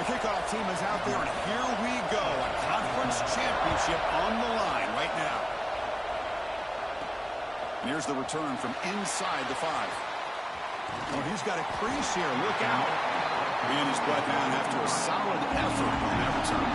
The kickoff team is out there, and here we go. A conference championship on the line right now. And here's the return from inside the 5. Oh, he's got a crease here. Look out. And he's brought down after a solid effort on that return.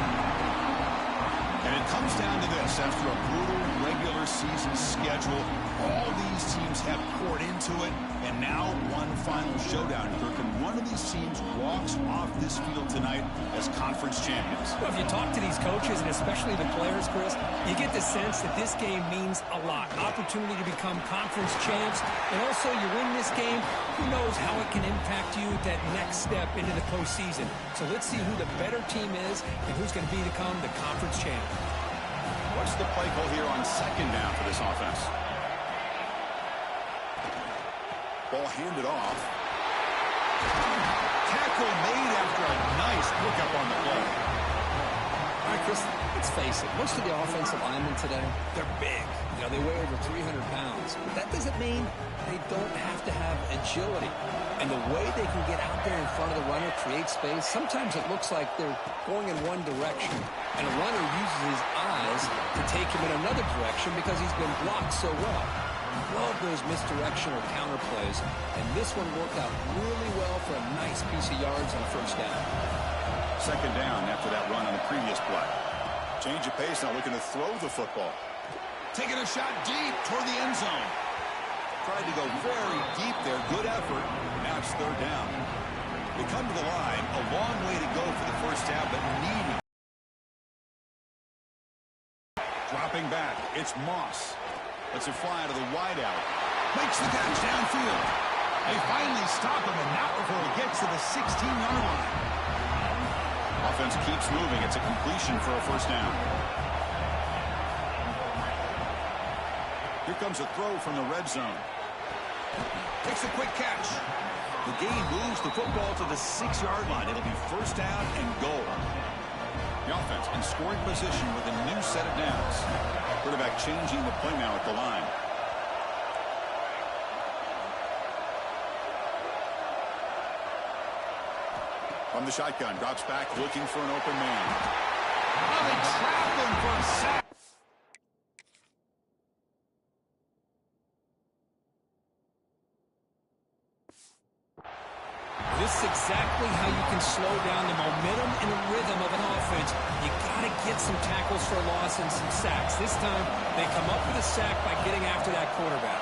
And it comes down to this. After a brutal regular season schedule, all these teams have poured into it, and now one final showdown, Kirk. And one of these teams walks off this field tonight as conference champions. Well, if you talk to these coaches, and especially the players, Chris, you get the sense that this game means a lot. Opportunity to become conference champs, and also you win this game, who knows how it can impact you at that next step into the postseason. So let's see who the better team is and who's going to become the conference champ. What's the play call here on second down for this offense? Ball handed off. Tackle made after a nice pickup on the play. All right, Chris, let's face it. Most of the offensive linemen today, they're big. You know, they weigh over 300 pounds. But that doesn't mean they don't have to have agility. And the way they can get out there in front of the runner, create space, sometimes it looks like they're going in one direction. And a runner uses his eyes to take him in another direction because he's been blocked so well. Love those misdirectional counter plays. And this one worked out really well for a nice piece of yards on first down. Second down after that run on the previous play. Change of pace, now looking to throw the football. Taking a shot deep toward the end zone. Tried to go very deep there. Good effort. Now it's third down. They come to the line. A long way to go for the first down, but needing. Dropping back. It's Moss. Lets it fly out of the wideout. Makes the catch downfield. They finally stop him, and not before he gets to the 16-yard line. Offense keeps moving. It's a completion for a first down. Here comes a throw from the red zone. Takes a quick catch. The gain moves the football to the 6-yard line. It'll be first down and goal. The offense in scoring position with a new set of downs. Quarterback changing the play now at the line. From the shotgun, drops back, looking for an open man. Oh, they trap him for a sack. This is exactly how you can slow down the momentum and the rhythm of an offense. You got to get some tackles for loss and some sacks. This time, they come up with a sack by getting after that quarterback.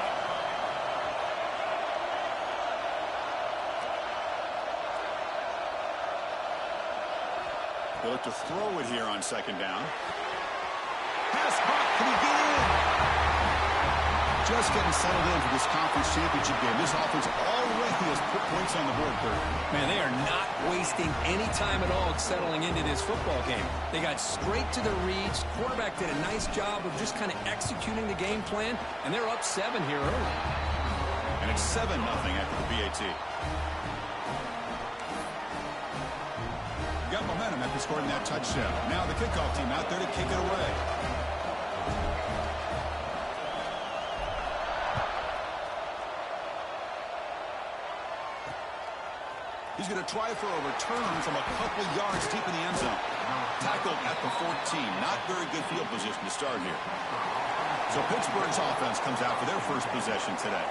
They look to throw it here on second down. Pass caught. Can he get in? Just getting settled in for this conference championship game. This offense already has put points on the board, Kurt. Man, they are not wasting any time at all settling into this football game. They got straight to their reads. Quarterback did a nice job of just kind of executing the game plan, and they're up 7 here early. And it's 7-0 after the PAT. Got momentum after scoring that touchdown. Now the kickoff team out there to kick it away. He's going to try for a return from a couple yards deep in the end zone. Tackled at the 14. Not very good field position to start here. So Pittsburgh's offense comes out for their first possession today.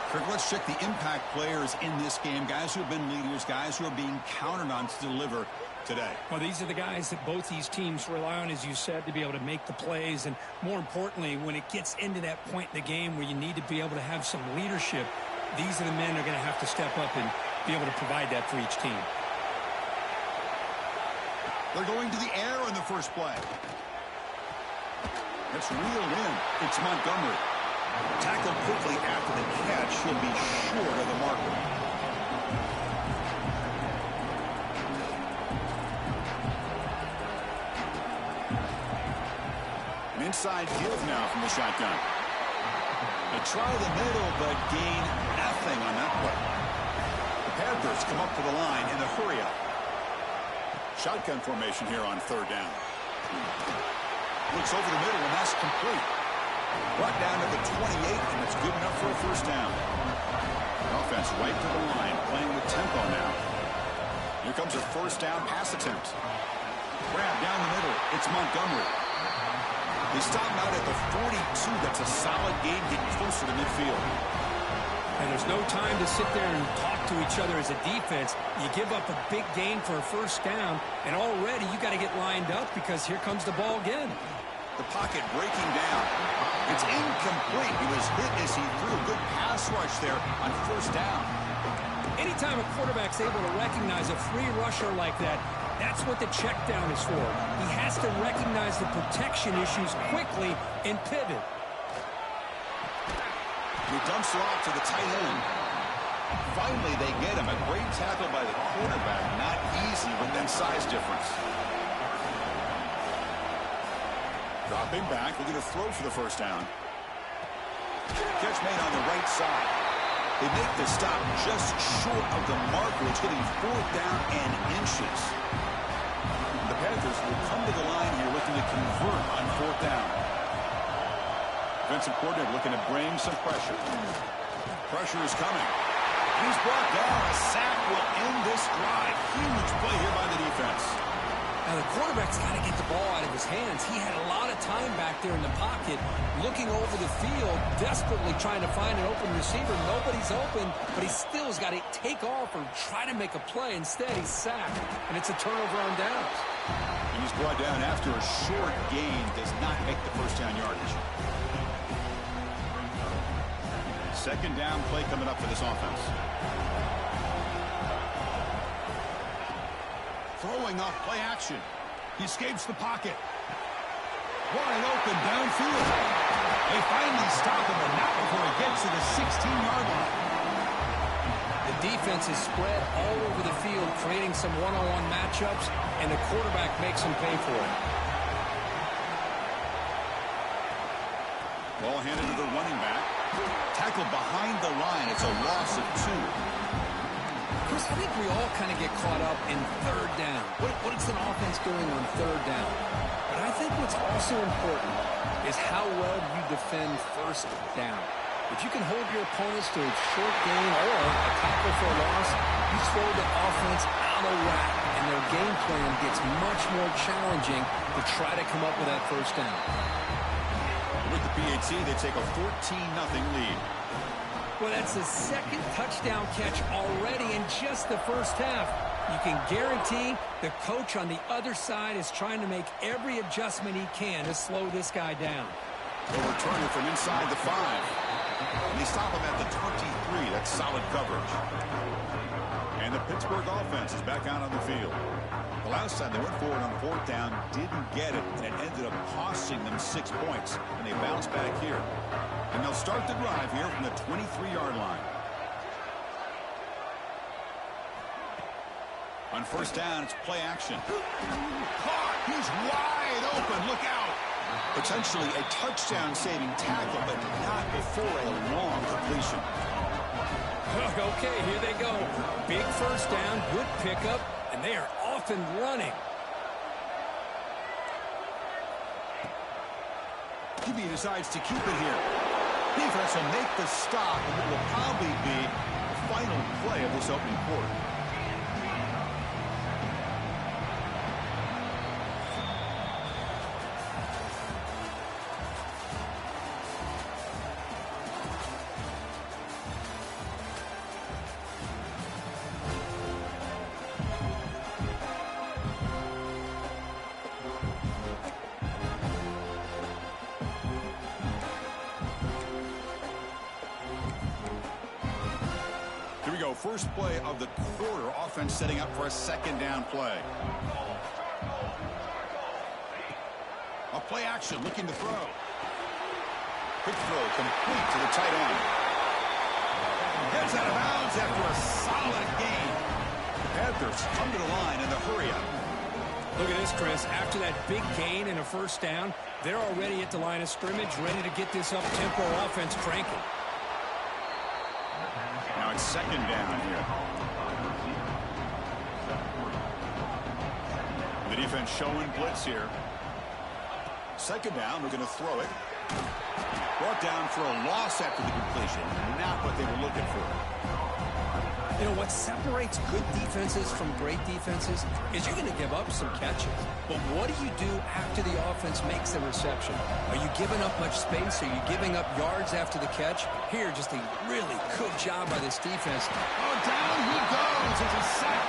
Kirk, let's check the impact players in this game. Guys who have been leaders, guys who are being counted on to deliver today. Well, these are the guys that both these teams rely on, as you said, to be able to make the plays. And more importantly, when it gets into that point in the game where you need to be able to have some leadership, these are the men that are going to have to step up and be able to provide that for each team. They're going to the air in the first play. It's reeled in. It's Montgomery. Tackled quickly after the catch. He'll be short of the marker. An inside give now from the shotgun. They try the middle, but gain nothing on that play. The Panthers come up to the line in the hurry-up. Shotgun formation here on third down. Looks over the middle, and that's complete. Brought down to the 28, and it's good enough for a first down. Offense right to the line, playing with tempo now. Here comes a first down pass attempt. Grab down the middle. It's Montgomery. They stop him out at the 42. That's a solid gain, getting closer to midfield. And there's no time to sit there and talk to each other as a defense. You give up a big gain for a first down, and already you got to get lined up because here comes the ball again. The pocket breaking down. It's incomplete. He was hit as he threw a good pass rush there on first down. Anytime a quarterback's able to recognize a free rusher like that, that's what the check down is for. He has to recognize the protection issues quickly and pivot. He dumps it off to the tight end. Finally, they get him. A great tackle by the quarterback. Not easy with that size difference. Dropping back. We're going to throw for the first down. Catch made on the right side. They make the stop just short of the marker. It's getting fourth down and inches. The Panthers will come to the line here looking to convert on fourth down. Defensive coordinator looking to bring some pressure. Pressure is coming. He's brought down. A sack will end this drive. Huge play here by the defense. Now the quarterback's got to get the ball out of his hands. He had a lot of time back there in the pocket, looking over the field, desperately trying to find an open receiver. Nobody's open, but he still has got to take off or try to make a play. Instead, he's sacked, and it's a turnover on downs. And he's brought down after a short gain. Does not make the first down yardage. Second down play coming up for this offense. Throwing off play action. He escapes the pocket. Wide open downfield. They finally stop him, but not before he gets to the 16-yard line. The defense is spread all over the field, creating some one-on-one matchups, and the quarterback makes them pay for it. Ball handed to the running back. Tackled behind the line. It's a loss of 2. Chris, I think we all kind of get caught up in third down. What is an offense doing on third down? But I think what's also important is how well you defend first down. If you can hold your opponents to a short gain or a tackle for a loss, you throw the offense out of whack, and their game plan gets much more challenging to try to come up with that first down. With the PAT, they take a 14-0 lead. Well, that's the second touchdown catch already in just the first half. You can guarantee the coach on the other side is trying to make every adjustment he can to slow this guy down. They'll return it from inside the 5. And they stop him at the 23. That's solid coverage. And the Pittsburgh offense is back out on the field. The last time they went forward on fourth down, didn't get it, and it ended up costing them 6 points. And they bounce back here. And they'll start the drive here from the 23-yard line. On first down, it's play action. Caught! He's wide open. Look out! Potentially a touchdown-saving tackle, but not before a long completion. Okay, here they go. Big first down, good pickup, and they are off and running. QB decides to keep it here. Defense will make the stop, and it will probably be the final play of this opening quarter. First play of the quarter, offense setting up for a second down play. A play action, looking to throw. Quick throw, complete to the tight end. Gets out of bounds after a solid gain. The Panthers come to the line in the hurry up. Look at this, Chris. After that big gain and a first down, they're already at the line of scrimmage, ready to get this up-tempo offense cranking. Now it's second down here. The defense showing blitz here. Second down, we're going to throw it. Brought down for a loss after the completion. Not what they were looking for. You know, what separates good defenses from great defenses is you're going to give up some catches. But what do you do after the offense makes the reception? Are you giving up much space? Are you giving up yards after the catch? Here, just a really good job by this defense. Oh, down he goes. It's a sack.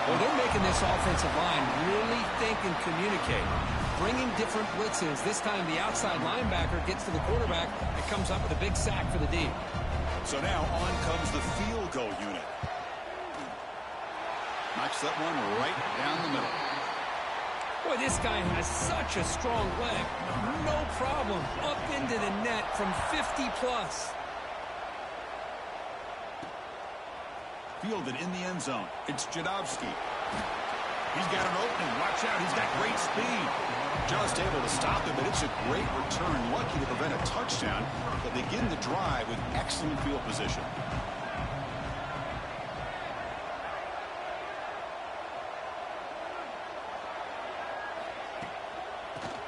Well, they're making this offensive line really think and communicate. Bringing different blitzes. This time the outside linebacker gets to the quarterback and comes up with a big sack for the D. So now on comes the field goal unit. Knocks that one right down the middle. Boy, this guy has such a strong leg. No problem. Up into the net from 50+. Fielded in the end zone. It's Jadowski. He's got an opening. Watch out. He's got great speed. Just able to stop him, but it's a great return. Lucky to prevent a touchdown, but they begin the drive with excellent field position.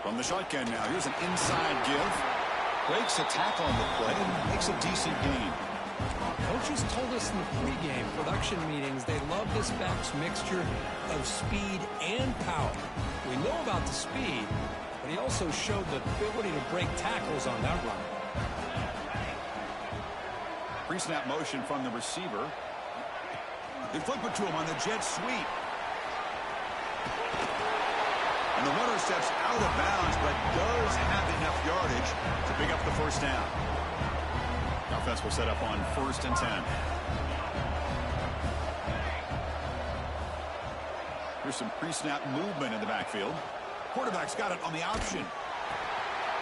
From the shotgun now, here's an inside give. Breaks a tackle on the play and makes a decent gain. Coaches told us in the pregame production meetings they love this back's mixture of speed and power. We know about the speed, but he also showed the ability to break tackles on that run. Pre-snap motion from the receiver. They flip it to him on the jet sweep. And the runner steps out of bounds, but does have enough yardage to pick up the first down. Offense will set up on 1st and 10. Here's some pre-snap movement in the backfield. Quarterback's got it on the option.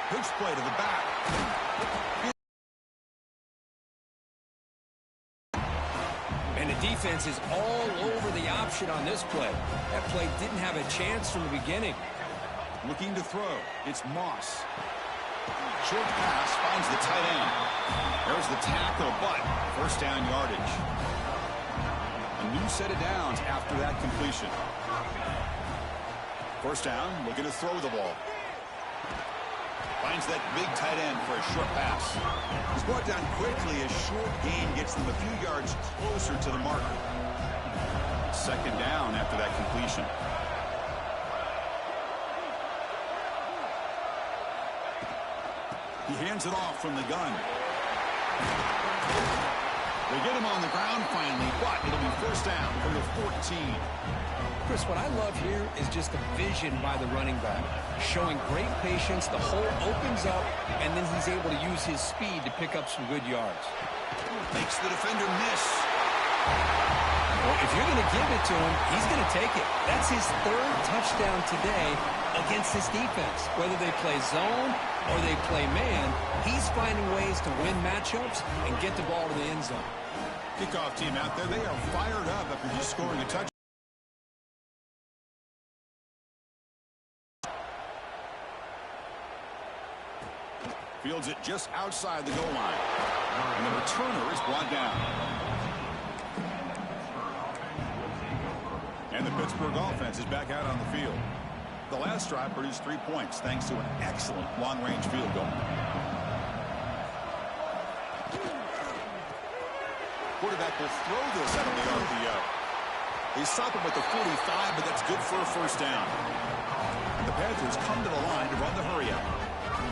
Pitch play to the back. And the defense is all over the option on this play. That play didn't have a chance from the beginning. Looking to throw. It's Moss. Short pass finds the tight end. There's the tackle, but first down yardage. A new set of downs after that completion. First down, looking to throw the ball. Finds that big tight end for a short pass. He's brought down quickly. A short gain gets them a few yards closer to the marker. Second down after that completion. He hands it off from the gun. They get him on the ground finally, but it'll be first down from the 14. Chris, what I love here is just the vision by the running back. Showing great patience, the hole opens up, and then he's able to use his speed to pick up some good yards. Makes the defender miss. Well, if you're going to give it to him, he's going to take it. That's his 3rd touchdown today against this defense. Whether they play zone or they play man, he's finding ways to win matchups and get the ball to the end zone. Kickoff team out there, they are fired up after just scoring a touchdown. Fields it just outside the goal line. And the returner is brought down. And the Pittsburgh offense is back out on the field. The last drive produced 3 points thanks to an excellent long-range field goal. Quarterback will throw this out of the RPO. They stop him at the 45, but that's good for a first down. The Panthers come to the line to run the hurry-up.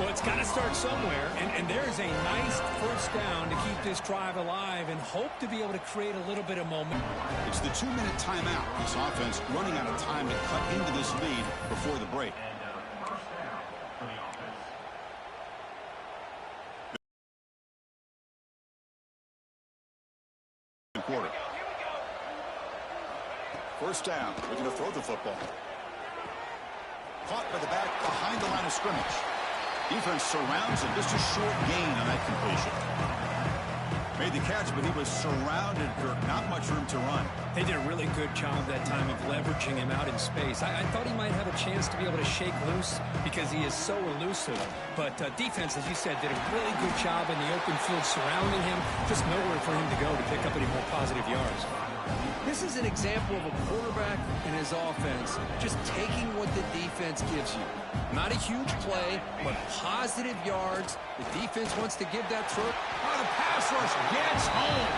Well, it's got to start somewhere, and there's a nice first down to keep this drive alive and hope to be able to create a little bit of momentum. It's the 2-minute timeout. This offense running out of time to cut into this lead before the break. Quarter. First down. Looking to throw the football. Caught by the back behind the line of scrimmage. Defense surrounds him. Just a short gain on that completion. Made the catch, but he was surrounded, Kirk. Not much room to run. They did a really good job that time of leveraging him out in space. I thought he might have a chance to be able to shake loose because he is so elusive. But defense, as you said, did a really good job in the open field surrounding him. Just nowhere for him to go to pick up any more positive yards. This is an example of a quarterback and his offense just taking what the defense gives you. Not a huge play, but positive yards. The defense wants to give that throw. Oh, the pass rush gets home.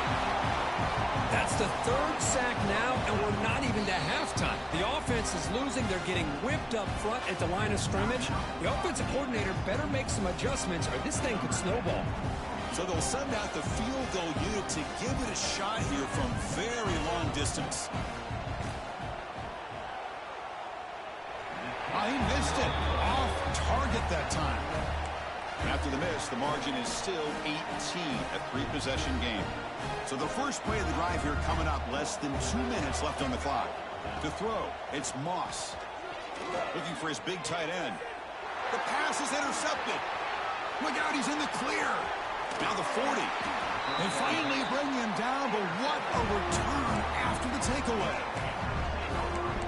That That's the third sack now, and we're not even to halftime. The offense is losing. They're getting whipped up front at the line of scrimmage. The offensive coordinator better make some adjustments, or this thing could snowball. So they'll send out the field goal unit to give it a shot here from very long distance. He missed it. Off target that time. After the miss, the margin is still 18, a three-possession game. So the first play of the drive here coming up, less than 2 minutes left on the clock. To throw, it's Moss. Looking for his big tight end. The pass is intercepted. Look out, he's in the clear. Now the 40. They finally bring him down, but what a return after the takeaway.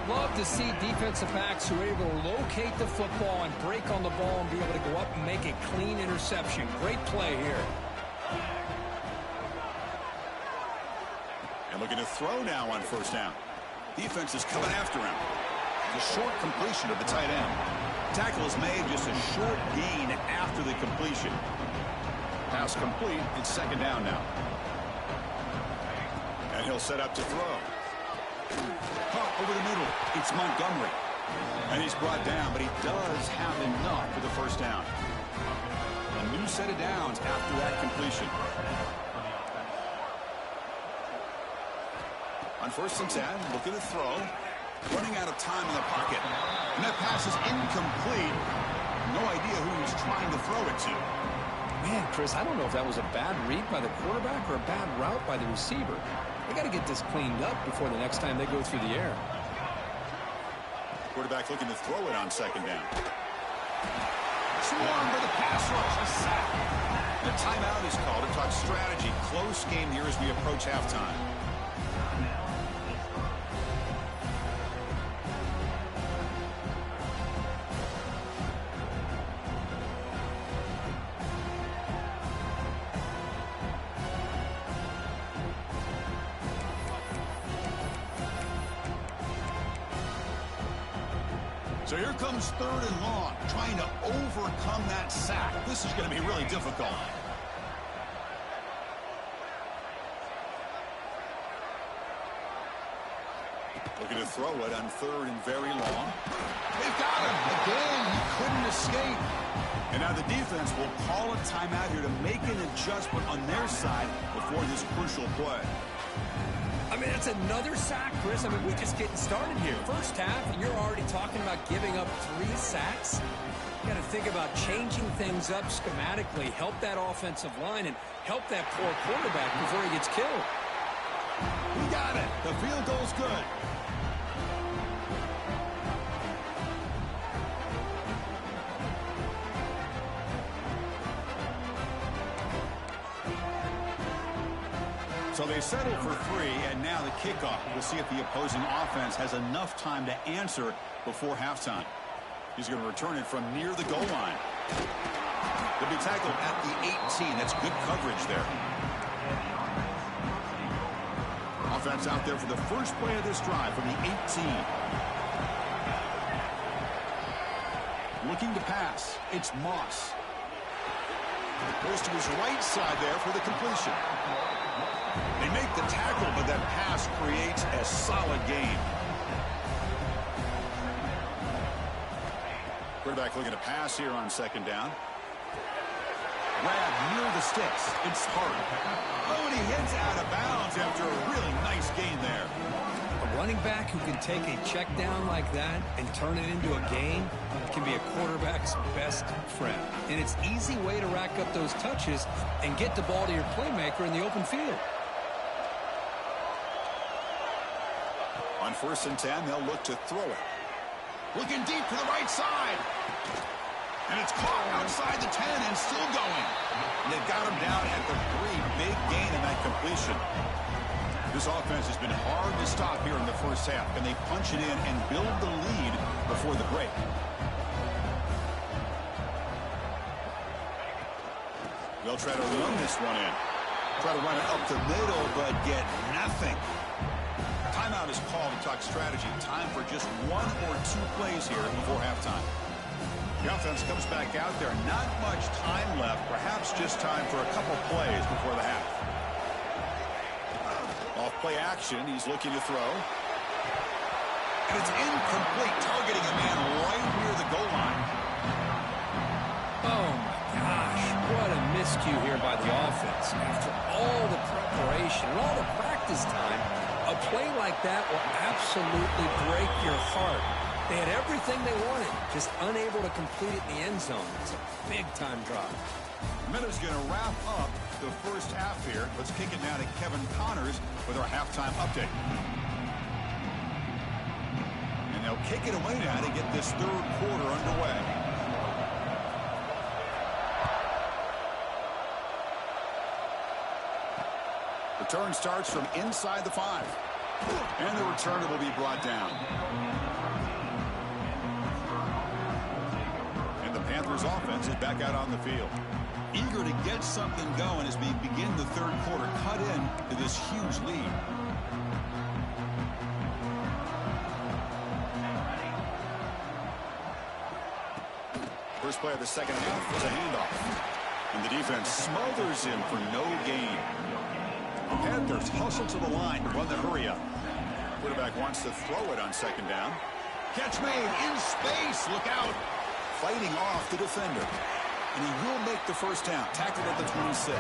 Love to see defensive backs who are able to locate the football and break on the ball and be able to go up and make a clean interception. Great play here. And looking to throw now on first down. Defense is coming after him. The short completion of the tight end. Tackle is made, just a short gain after the completion. Pass complete. It's second down now. And he'll set up to throw. Caught over the middle. It's Montgomery. And he's brought down, but he does have enough for the first down. A new set of downs after that completion. On first and 10, looking to throw. Running out of time in the pocket. And that pass is incomplete. No idea who he's trying to throw it to. Man, Chris, I don't know if that was a bad read by the quarterback or a bad route by the receiver. They got to get this cleaned up before the next time they go through the air. Quarterback looking to throw it on second down. Swarmed by the pass rush. A sack. The timeout is called to talk strategy. Close game here as we approach halftime. So here comes third and long, trying to overcome that sack. This is going to be really difficult. Looking to throw it on third and very long. They've got him. Again, he couldn't escape. And now the defense will call a timeout here to make an adjustment on their side before this crucial play. I mean, that's another sack, Chris. I mean, we're just getting started here. First half, and you're already talking about giving up 3 sacks. You got to think about changing things up schematically, help that offensive line, and help that poor quarterback before he gets killed. He got it. The field goal's good. So they settle for 3, and now the kickoff. We'll see if the opposing offense has enough time to answer before halftime. He's going to return it from near the goal line. They'll be tackled at the 18. That's good coverage there. Offense out there for the first play of this drive from the 18. Looking to pass. It's Moss. Goes to his right side there for the completion. They make the tackle, but that pass creates a solid gain. Quarterback looking to pass here on second down. Grab near the sticks. It's hard. Oh, and he heads out of bounds after a really nice gain there. A running back who can take a check down like that and turn it into a gain can be a quarterback's best friend. And it's an easy way to rack up those touches and get the ball to your playmaker in the open field. On first and 10, they'll look to throw it. Looking deep to the right side. And it's caught outside the 10 and still going. And they've got him down at the 3. Big gain in that completion. This offense has been hard to stop here in the first half. Can they punch it in and build the lead before the break? They'll try to run this one in. Try to run it up the middle, but get nothing. Timeout is called to talk strategy. Time for just 1 or 2 plays here before halftime. The offense comes back out there. Not much time left. Perhaps just time for a couple plays before the half. Off Play action. He's looking to throw. And it's incomplete, targeting a man right near the goal line. Oh, my gosh. What a miscue here by the offense. After all the preparation and all the practice time, a play like that will absolutely break your heart. They had everything they wanted, just unable to complete it in the end zone. It's a big-time drop. Miller's going to wrap up the first half here. Let's kick it now to Kevin Connors with our halftime update. And they'll kick it away now to get this third quarter underway. Return starts from inside the 5. And the returner will be brought down. And the Panthers offense is back out on the field. Eager to get something going as we begin the third quarter. Cut in to this huge lead. First play of the second half was a handoff. And the defense smothers him for no gain. The Panthers hustle to the line to run the hurry-up. Quarterback wants to throw it on second down. Catch made in space. Look out. Fighting off the defender. And he will make the first down. Tackled at the 26.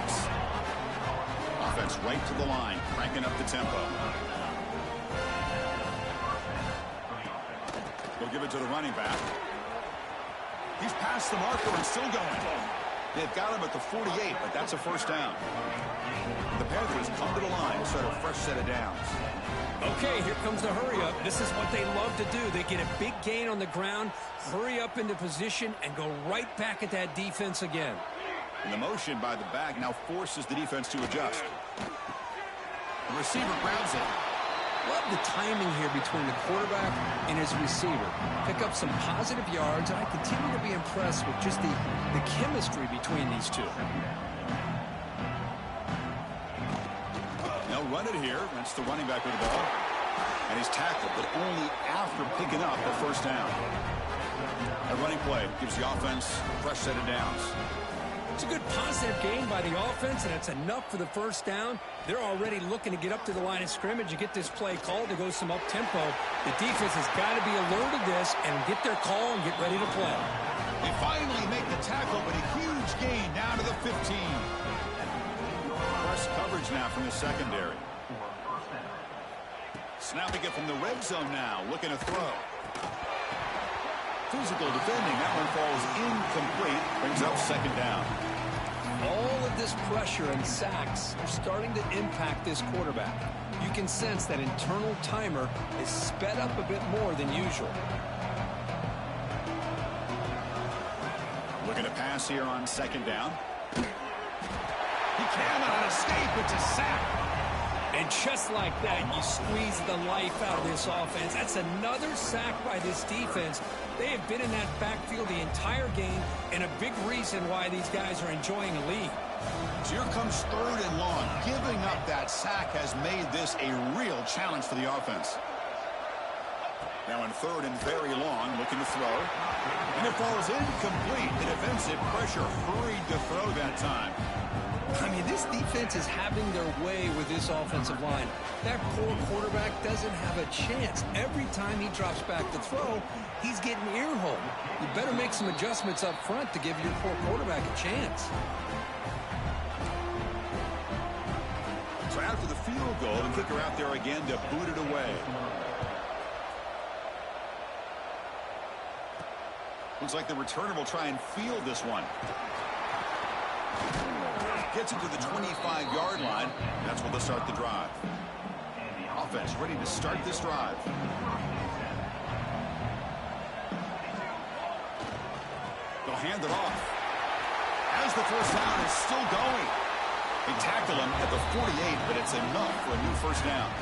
Offense right to the line, cranking up the tempo. They'll give it to the running back. He's past the marker and still going. They've got him at the 48, but that's a first down. The Panthers come to the line, start a fresh set of downs. Okay, here comes the hurry-up. This is what they love to do. They get a big gain on the ground, hurry up into position, and go right back at that defense again. And the motion by the back now forces the defense to adjust. The receiver grabs it. Love the timing here between the quarterback and his receiver. Pick up some positive yards, and I continue to be impressed with just the chemistry between these two. They'll run it here. That's the running back with the ball. And he's tackled, but only after picking up the first down. A running play gives the offense a fresh set of downs. It's a good positive gain by the offense, and it's enough for the first down. They're already looking to get up to the line of scrimmage and get this play called to go some up-tempo. The defense has got to be alert of this and get their call and get ready to play. They finally make the tackle, but a huge gain down to the 15. Press coverage now from the secondary. Snapping it from the red zone now, looking to throw. Physical defending, that one falls incomplete, brings up second down. All of this pressure and sacks are starting to impact this quarterback. You can sense that internal timer is sped up a bit more than usual. Looking to pass here on second down. He cannot escape, it's a sack. And just like that, you squeeze the life out of this offense. That's another sack by this defense. They have been in that backfield the entire game, and a big reason why these guys are enjoying a lead. So here comes third and long. Giving up that sack has made this a real challenge for the offense. Now in third and very long, looking to throw. And it falls incomplete. The defensive pressure hurried to throw that time. I mean, this defense is having their way with this offensive line. That poor quarterback doesn't have a chance. Every time he drops back to throw, he's getting ear-holed. You better make some adjustments up front to give your poor quarterback a chance. So after the field goal, the kicker out there again to boot it away. Looks like the returner will try and field this one. Gets it to the 25-yard line. That's where they'll start the drive. Offense ready to start this drive. They'll hand it off. As the first down is still going. They tackle him at the 48, but it's enough for a new first down.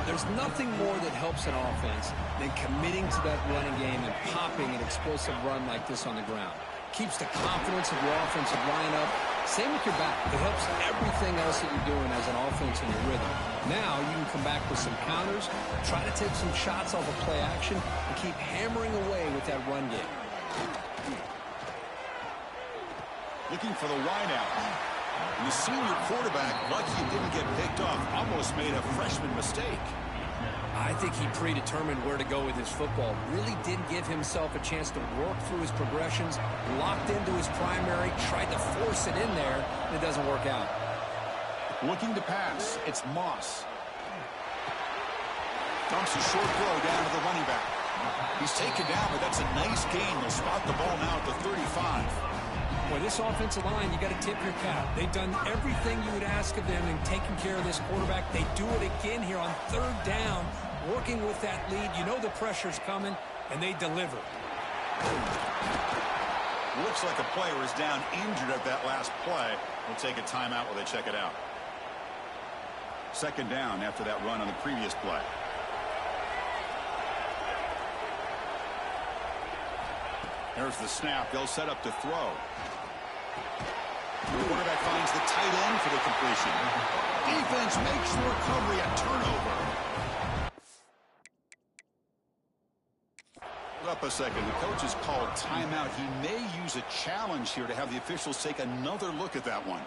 There's nothing more that helps an offense than committing to that running game and popping an explosive run like this on the ground. Keeps the confidence of your offensive line up. Same with your back. It helps everything else that you're doing as an offense in your rhythm. Now you can come back with some counters, try to take some shots off of play action, and keep hammering away with that run game. Looking for the wide out. And the senior quarterback, lucky he didn't get picked off, almost made a freshman mistake. I think he predetermined where to go with his football. Really didn't give himself a chance to work through his progressions, locked into his primary, tried to force it in there, and it doesn't work out. Looking to pass, it's Moss. Dumps a short throw down to the running back. He's taken down, but that's a nice gain. They'll spot the ball now at the 35. Boy, this offensive line, you got to tip your cap. They've done everything you would ask of them in taking care of this quarterback. They do it again here on third down, working with that lead. You know the pressure's coming, and they deliver. Looks like a player is down injured at that last play. We'll take a timeout while they check it out. Second down after that run on the previous play. There's the snap. They'll set up to throw. The quarterback finds the tight end for the completion. Defense makes the recovery, a turnover. Hold up a second. The coach has called timeout. He may use a challenge here to have the officials take another look at that one.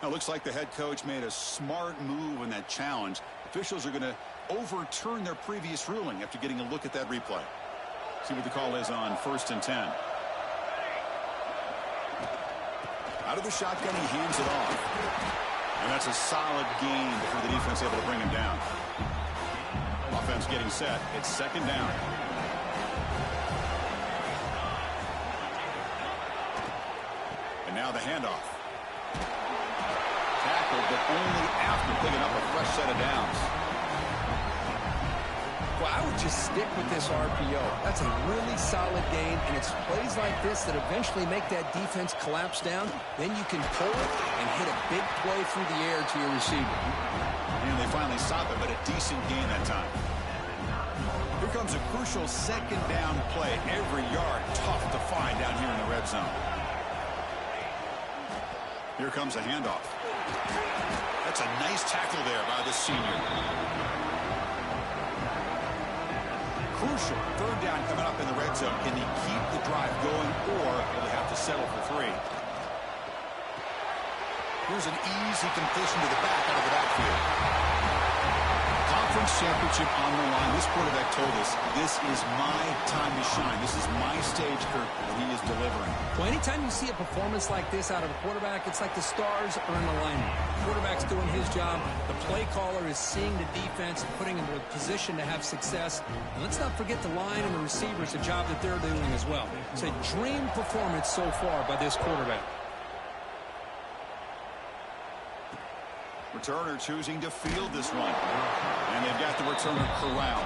Now, looks like the head coach made a smart move in that challenge. Officials are going to overturn their previous ruling after getting a look at that replay. See what the call is on 1st and 10. Out of the shotgun, he hands it off. And that's a solid gain before the defense able to bring him down. Offense getting set. It's second down. And now the handoff. Tackled, but only after picking up a fresh set of downs. Well, I would just stick with this RPO. That's a really solid gain, and it's plays like this that eventually make that defense collapse down. Then you can pull it and hit a big play through the air to your receiver. And they finally stop it, but a decent gain that time. Here comes a crucial second down play. Every yard tough to find down here in the red zone. Here comes a handoff. That's a nice tackle there by the senior. Crucial third down coming up in the red zone. Can he keep the drive going, or will he have to settle for 3? Here's an easy completion to the back out of the backfield. Conference championship on the line. This quarterback told us, this is my time to shine. This is my stage, Kirk, and he is delivering. Well, anytime you see a performance like this out of a quarterback, it's like the stars are in alignment. The quarterback's doing his job. The play caller is seeing the defense and putting him in a position to have success. And let's not forget the line and the receivers, the job that they're doing as well. It's a dream performance so far by this quarterback. Returner choosing to field this one. And they've got the returner corralled.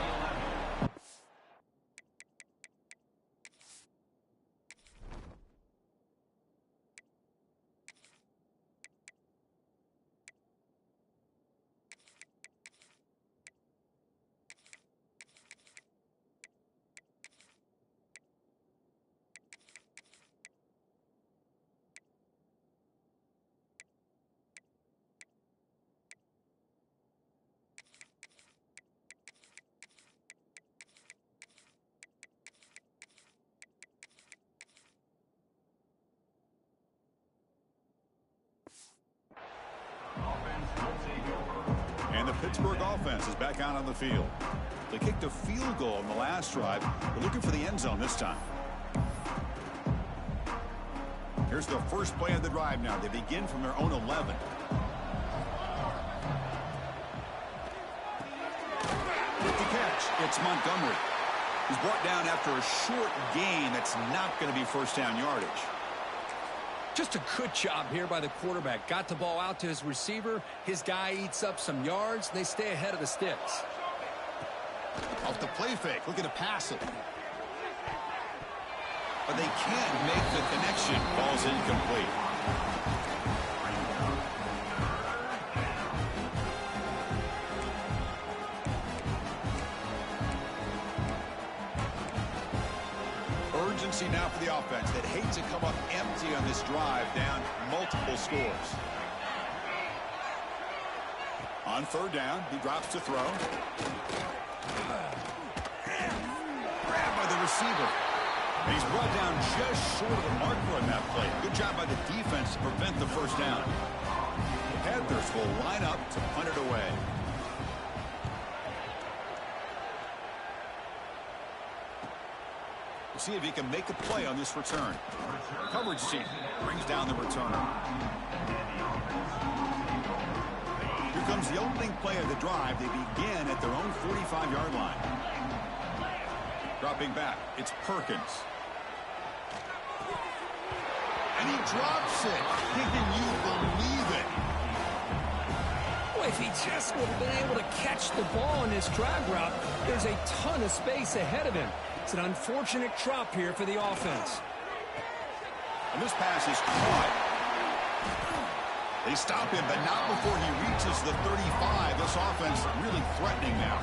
And the Pittsburgh offense is back out on the field. They kicked a field goal in the last drive. They're looking for the end zone this time. Here's the first play of the drive now. They begin from their own 11. With the catch, it's Montgomery. He's brought down after a short gain that's not going to be first down yardage. Just a good job here by the quarterback. Got the ball out to his receiver. His guy eats up some yards. They stay ahead of the sticks. Off the play fake, looking to pass it. But they can't make the connection. Ball's incomplete. Urgency now for the offense that hates to come up empty on this drive, down multiple scores. On third down, he drops to throw. Grabbed by the receiver. And he's brought down just short of the marker on that play. Good job by the defense to prevent the first down. The Panthers will line up to punt it away. We'll see if he can make a play on this return. Coverage team brings down the returner. Here comes the opening play of the drive. They begin at their own 45-yard line. Dropping back, it's Perkins. And he drops it. Can you believe it? Boy, if he just would have been able to catch the ball in his drag route, there's a ton of space ahead of him. It's an unfortunate drop here for the offense. And this pass is caught. They stop him, but not before he reaches the 35. This offense really threatening now.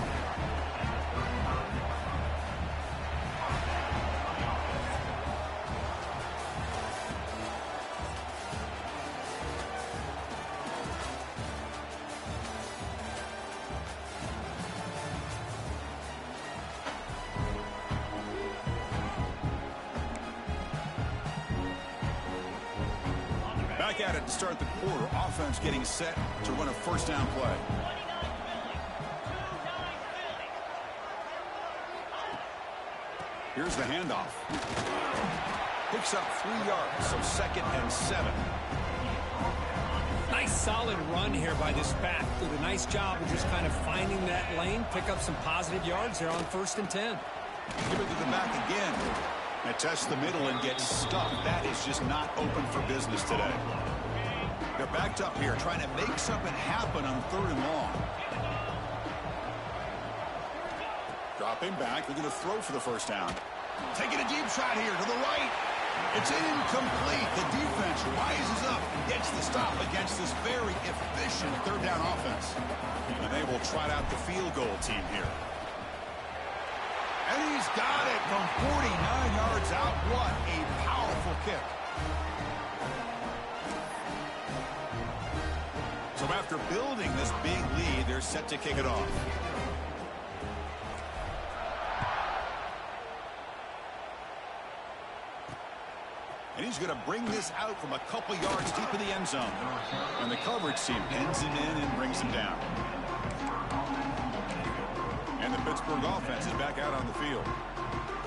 Back at it to start the quarter. Offense getting set to run a first down play. Here's the handoff. Picks up 3 yards, so 2nd and 7. Nice solid run here by this back. Did a nice job of just kind of finding that lane, pick up some positive yards there on 1st and 10. Give it to the back again. And tests the middle and gets stuck. That is just not open for business today. They're backed up here trying to make something happen on 3rd and long. Dropping back. They're going to throw for the first down. Taking a deep shot here to the right. It's incomplete. The defense rises up and gets the stop against this very efficient 3rd down offense. And they will trot out the field goal team here. And he's got it from 49 yards out. What a powerful kick. So after building this big lead, they're set to kick it off. And he's going to bring this out from a couple yards deep in the end zone. And the coverage team pins him in and brings him down. And the Pittsburgh offense is back out on the field.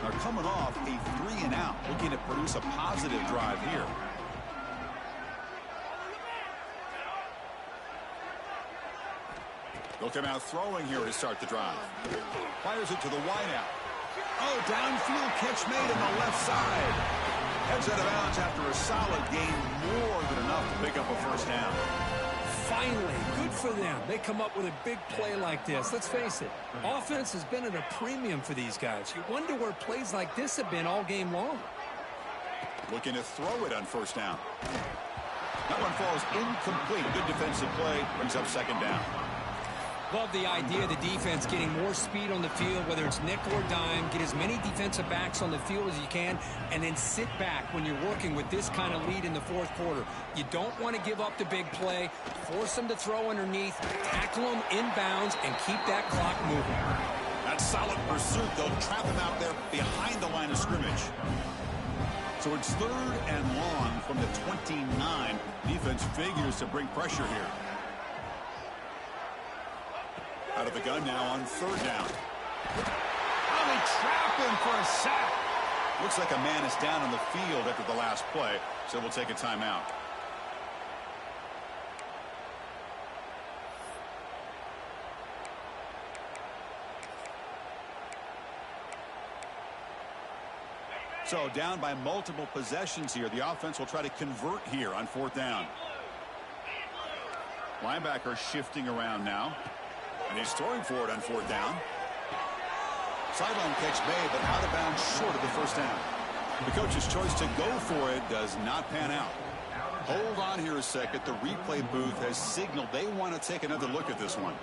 They're coming off a 3-and-out, looking to produce a positive drive here. They'll come out throwing here to start the drive. Fires it to the wideout. Oh, downfield catch made on the left side. Heads out of bounds after a solid gain, more than enough to pick up a first down. Finally, good for them. They come up with a big play like this. Let's face it, offense has been at a premium for these guys. You wonder where plays like this have been all game long. Looking to throw it on first down. That one falls incomplete. Good defensive play, brings up 2nd down. Love the idea of the defense getting more speed on the field, whether it's nickel or dime. Get as many defensive backs on the field as you can, and then sit back when you're working with this kind of lead in the 4th quarter. You don't want to give up the big play. Force them to throw underneath, tackle them inbounds, and keep that clock moving. That solid pursuit, though, trap him out there behind the line of scrimmage. So it's 3rd and long from the 29. Defense figures to bring pressure here. Out of the gun now on 3rd down. Oh, they trap him for a sack. Looks like a man is down on the field after the last play, so we'll take a timeout. So down by multiple possessions here. The offense will try to convert here on 4th down. Linebacker shifting around now. And he's throwing for it on 4th down. Sideline catch made, but out of bounds short of the first down. The coach's choice to go for it does not pan out. Hold on here a second. The replay booth has signaled they want to take another look at this one.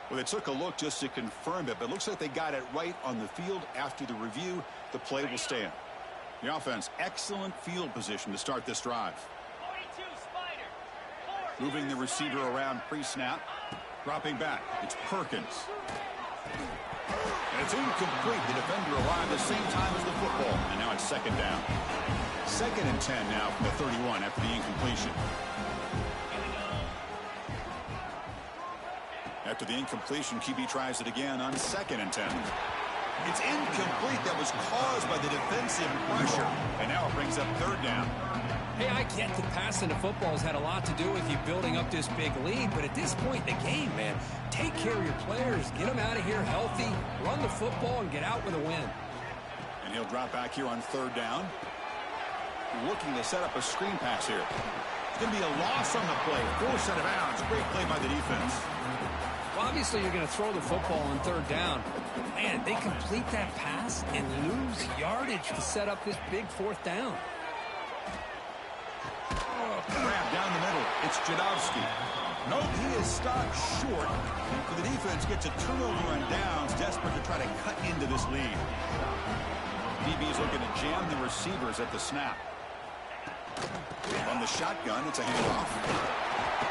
Well, they took a look just to confirm it, but it looks like they got it right on the field. After the review, the play will stand. The offense, excellent field position to start this drive. Moving the receiver around pre-snap. Dropping back. It's Perkins. And it's incomplete. The defender arrived at the same time as the football. And now it's second down. 2nd and 10 now from the 31 after the incompletion. After the incompletion, QB tries it again on 2nd and 10. It's incomplete. That was caused by the defensive pressure. And now it brings up 3rd down. Hey, I get that passing the football has had a lot to do with you building up this big lead, but at this point in the game, man, take care of your players. Get them out of here healthy, run the football, and get out with a win. And he'll drop back here on 3rd down. Looking to set up a screen pass here. It's going to be a loss on the play. Forced out of bounds. Great play by the defense. Well, obviously, you're going to throw the football on 3rd down. Man, they complete that pass and lose yardage to set up this big 4th down. Grab down the middle. It's Jadowski. Nope, he is stopped short. So the defense gets a turnover on downs, desperate to try to cut into this lead. DB's looking to jam the receivers at the snap. On the shotgun, it's a handoff.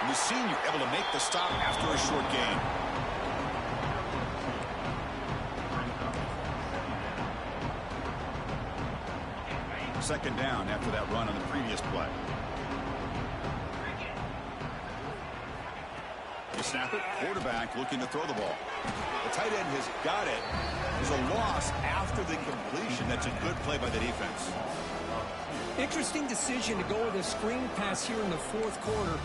And the senior able to make the stop after a short gain. Second down after that run on the previous play. You snap it, quarterback looking to throw the ball. The tight end has got it. There's a loss after the completion. That's a good play by the defense. Interesting decision to go with a screen pass here in the 4th quarter,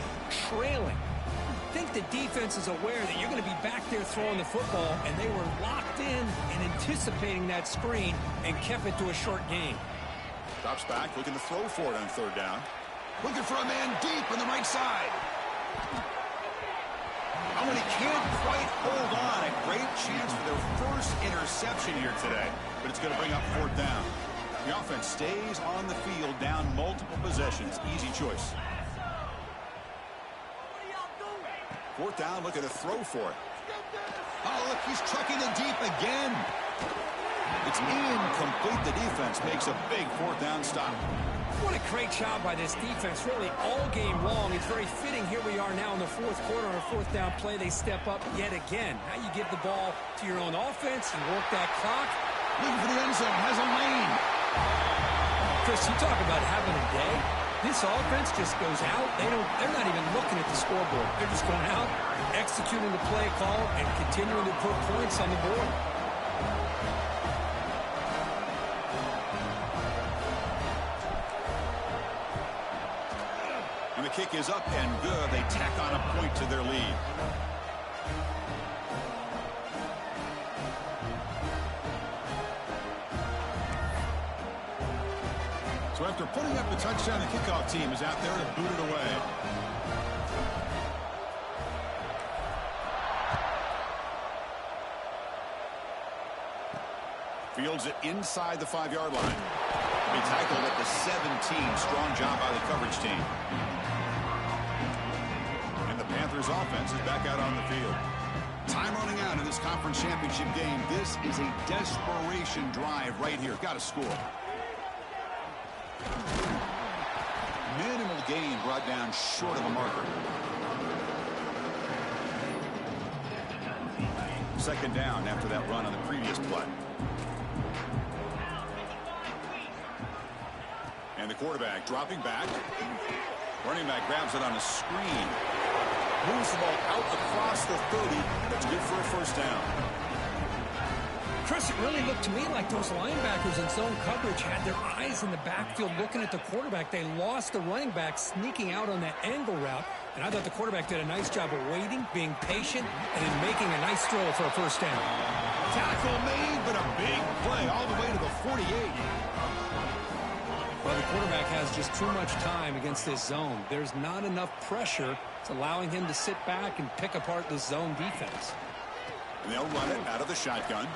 trailing. I think the defense is aware that you're going to be back there throwing the football, and they were locked in and anticipating that screen and kept it to a short gain. Drops back, looking to throw for it on 3rd down. Looking for a man deep on the right side. Oh, and he can't quite hold on. A great chance for their first interception here today, but it's going to bring up 4th down. The offense stays on the field, down multiple possessions. Easy choice. 4th down, looking to throw for it. Oh, look, he's trucking it deep again. It's incomplete. The defense makes a big 4th down stop. What a great job by this defense, really all game long. It's very fitting. Here we are now in the 4th quarter on a 4th down play. They step up yet again. Now you give the ball to your own offense. You work that clock. Looking for the end zone. Has a lane. Chris, you talk about having a day. This offense just goes out. They're not even looking at the scoreboard. They're just going out, executing the play call, and continuing to put points on the board. And the kick is up and good. They tack on a point to their lead. So after putting up a touchdown, the kickoff team is out there to boot it away. Fields it inside the 5-yard line. Be tackled at the 17. Strong job by the coverage team. And the Panthers offense is back out on the field. Time running out in this conference championship game. This is a desperation drive right here. Got to score. Minimal gain brought down short of the marker. Second down after that run on the previous play. And the quarterback dropping back. Running back grabs it on a screen. Moves the ball out across the 30. That's good for a first down. Chris, it really looked to me like those linebackers in zone coverage had their eyes in the backfield looking at the quarterback. They lost the running back sneaking out on that angle route. And I thought the quarterback did a nice job of waiting, being patient, and then making a nice throw for a first down. Tackle made, but a big play all the way to the 48. Well, the quarterback has just too much time against this zone. There's not enough pressure. It's allowing him to sit back and pick apart the zone defense. And they'll run it out of the shotgun.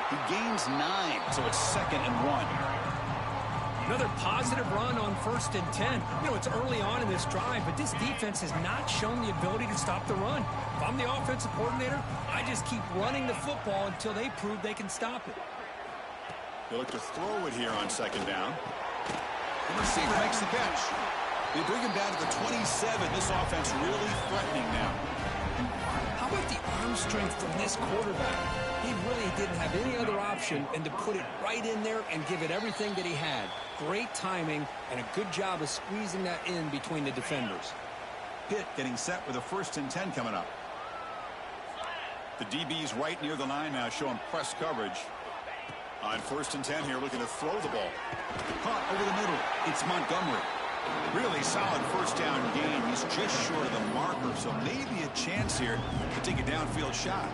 He gains 9, so it's 2nd and 1. Another positive run on 1st and 10. You know, it's early on in this drive, but this defense has not shown the ability to stop the run. If I'm the offensive coordinator, I just keep running the football until they prove they can stop it. They look to throw it here on 2nd down. The receiver makes the catch. They bring him down to the 27. This offense really threatening now. How about the arm strength from this quarterback? He really didn't have any other option than to put it right in there and give it everything that he had. Great timing and a good job of squeezing that in between the defenders. Pitt getting set with a 1st and 10 coming up. The DB's right near the line now, showing press coverage. On 1st and 10 here, looking to throw the ball. Caught over the middle. It's Montgomery. Really solid 1st down gain. He's just short of the marker, so maybe a chance here to take a downfield shot.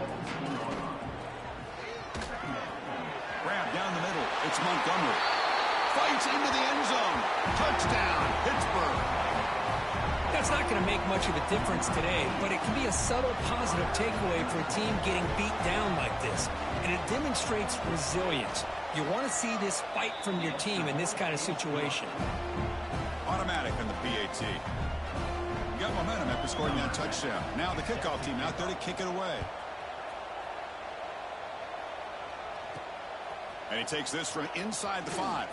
Grab down the middle. It's Montgomery. Fights into the end zone. Touchdown, Pittsburgh. That's not going to make much of a difference today, but it can be a subtle positive takeaway for a team getting beat down like this. And it demonstrates resilience. You want to see this fight from your team in this kind of situation. Automatic on the PAT. You got momentum after scoring that touchdown. Now the kickoff team out there to kick it away. And he takes this from inside the 5.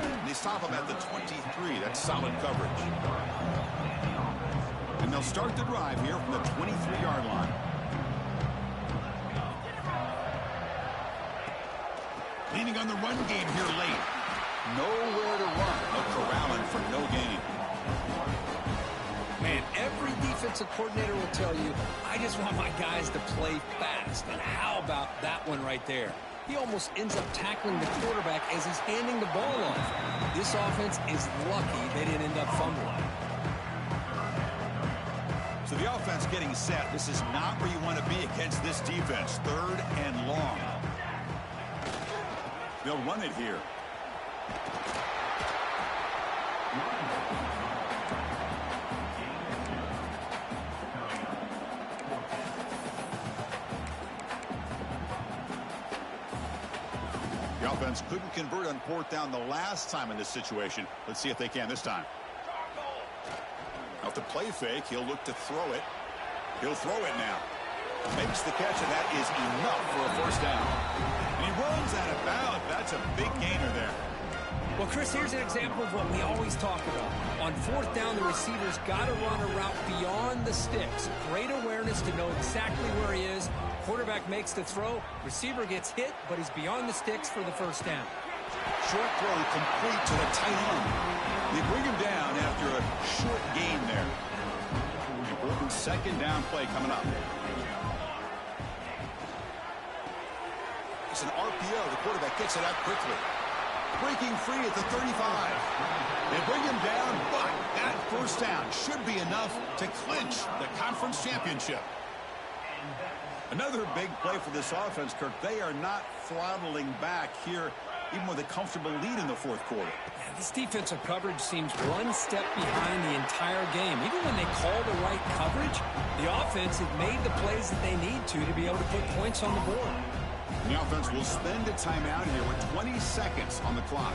And they stop him at the 23. That's solid coverage. And they'll start the drive here from the 23-yard line. Leaning on the run game here late. Nowhere to run. No corralling for no gain. Man, every defensive coordinator will tell you, I just want my guys to play fast. And how about that one right there? He almost ends up tackling the quarterback as he's handing the ball off. This offense is lucky they didn't end up fumbling. So the offense getting set. This is not where you want to be against this defense. 3rd and long. They'll run it here. The offense couldn't convert on 4th down the last time in this situation. Let's see if they can this time. Off the play fake, he'll look to throw it. He'll throw it now. Makes the catch, and that is enough for a 1st down. And he runs out of bounds. That's a big gainer there. Well, Chris, here's an example of what we always talk about. On 4th down, the receiver's got to run a route beyond the sticks. Great awareness to know exactly where he is. Quarterback makes the throw. Receiver gets hit, but is beyond the sticks for the 1st down. Short throw complete to the tight end. They bring him down after a short gain there. Important 2nd down play coming up. It's an RPO. The quarterback gets it out quickly. Breaking free at the 35. They bring him down, but that 1st down should be enough to clinch the conference championship. Another big play for this offense, Kirk. They are not throttling back here, even with a comfortable lead in the 4th quarter. Yeah, this defensive coverage seems one step behind the entire game. Even when they call the right coverage, the offense has made the plays that they need to be able to put points on the board. The offense will spend a timeout here with 20 seconds on the clock.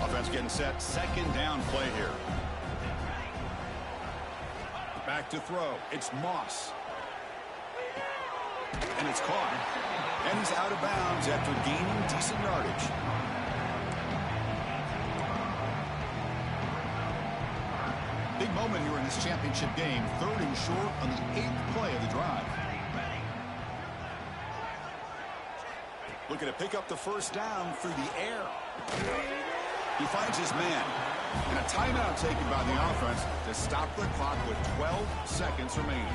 Offense getting set. 2nd down play here. Back to throw. It's Moss. And it's caught. And he's out of bounds after gaining decent yardage. Big moment here in this championship game. 3rd and short on the 8th play of the drive. Looking to pick up the 1st down through the air. He finds his man. And a timeout taken by the offense to stop the clock with 12 seconds remaining.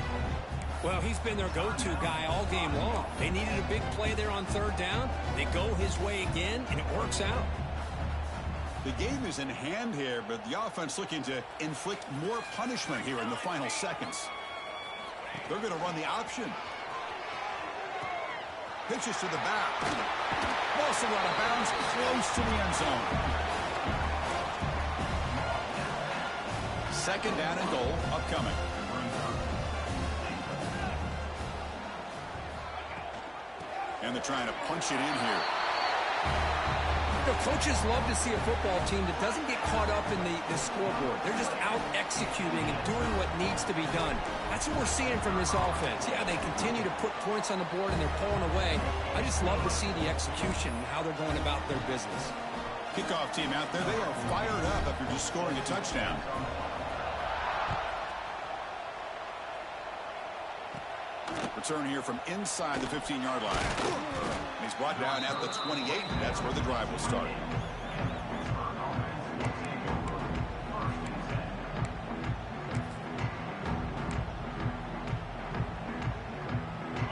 Well, he's been their go-to guy all game long. They needed a big play there on 3rd down. They go his way again, and it works out. The game is in hand here, but the offense looking to inflict more punishment here in the final seconds. They're going to run the option. Pitches to the back. Also out of bounds, close to the end zone. 2nd down and goal upcoming. And they're trying to punch it in here. Coaches love to see a football team that doesn't get caught up in the scoreboard. They're just out executing and doing what needs to be done. That's what we're seeing from this offense. Yeah, they continue to put points on the board and they're pulling away. I just love to see the execution and how they're going about their business. Kickoff team out there, they are fired up after just scoring a touchdown. Return here from inside the 15-yard line. And he's brought down at the 28, and that's where the drive will start.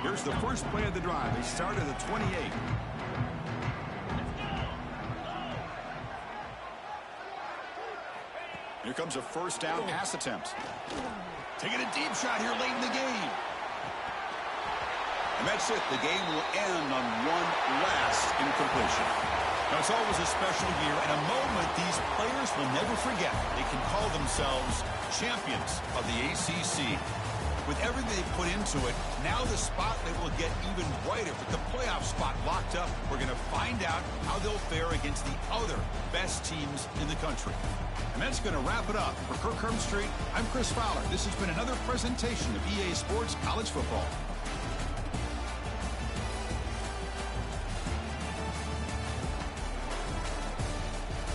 Here's the first play of the drive. They start at the 28. Here comes a first down pass attempt. Taking a deep shot here late in the game. And that's it. The game will end on one last incompletion. Now, it's always a special year and a moment these players will never forget. They can call themselves champions of the ACC. With everything they put into it, now the spotlight will get even brighter. With the playoff spot locked up, we're going to find out how they'll fare against the other best teams in the country. And that's going to wrap it up. For Kirk Street, I'm Chris Fowler. This has been another presentation of EA Sports College Football.